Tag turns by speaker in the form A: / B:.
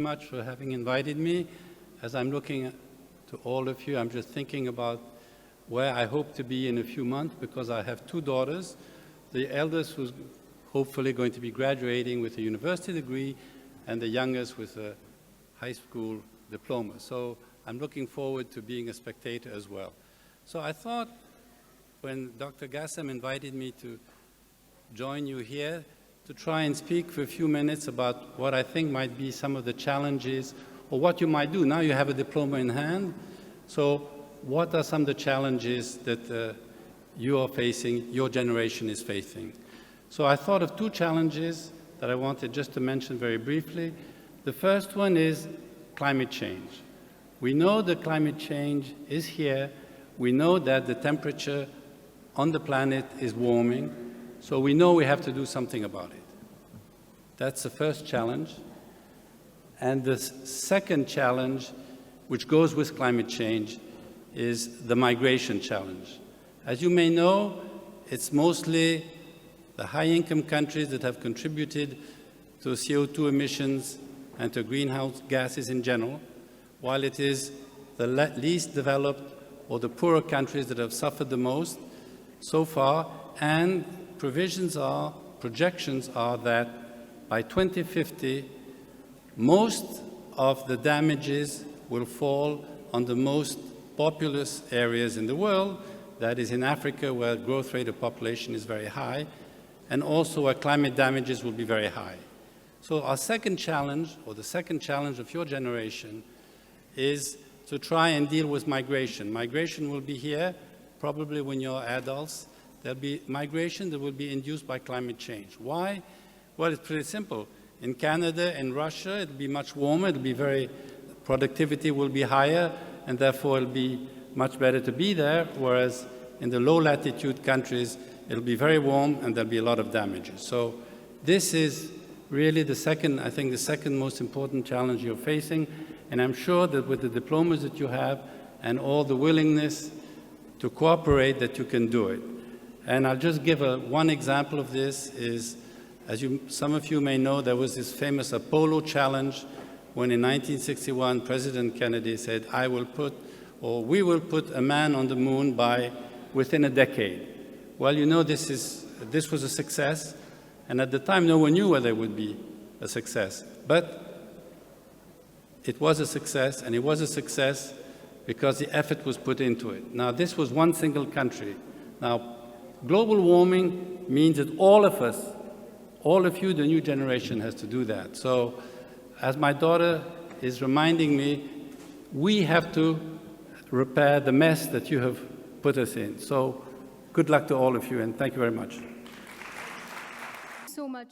A: Much for having invited me. As I'm looking to all of you, I'm just thinking about where I hope to be in a few months, because I have two daughters. The eldest who's hopefully going to be graduating with a university degree, and the youngest with a high school diploma. So I'm looking forward to being a spectator as well. So I thought when Dr. Gassam invited me to join you here, to try and speak for a few minutes about what I think might be some of the challenges, or what you might do. Now you have a diploma in hand, so what are some of the challenges that you are facing, your generation is facing? So I thought of two challenges that I wanted just to mention very briefly. The first one is climate change. We know that climate change is here. We know that the temperature on the planet is warming, so we know we have to do something about it. That's the first challenge. And the second challenge, which goes with climate change, is the migration challenge. As you may know, it's mostly the high-income countries that have contributed to CO2 emissions and to greenhouse gases in general, while it is the least developed or the poorer countries that have suffered the most so far. And projections are that by 2050, most of the damages will fall on the most populous areas in the world, that is in Africa, where the growth rate of population is very high, and also where climate damages will be very high. So our second challenge, or the second challenge of your generation, is to try and deal with migration. Migration will be here, probably when you're adults. There'll be migration that will be induced by climate change. Why? Well, it's pretty simple. In Canada and Russia, it'll be much warmer, productivity will be higher, and therefore it'll be much better to be there, whereas in the low-latitude countries, it'll be very warm and there'll be a lot of damages. So this is really the second most important challenge you're facing, and I'm sure that with the diplomas that you have and all the willingness to cooperate, that you can do it. And I'll just give one example of this is, as some of you may know, there was this famous Apollo challenge when in 1961 President Kennedy said, we will put a man on the moon within a decade. Well, you know, this was a success, and at the time no one knew whether it would be a success. But it was a success, and it was a success because the effort was put into it. Now, this was one single country. Now, global warming means that all of us, all of you, the new generation, has to do that. So, as my daughter is reminding me, we have to repair the mess that you have put us in. So, good luck to all of you, and thank you very much.
B: So much.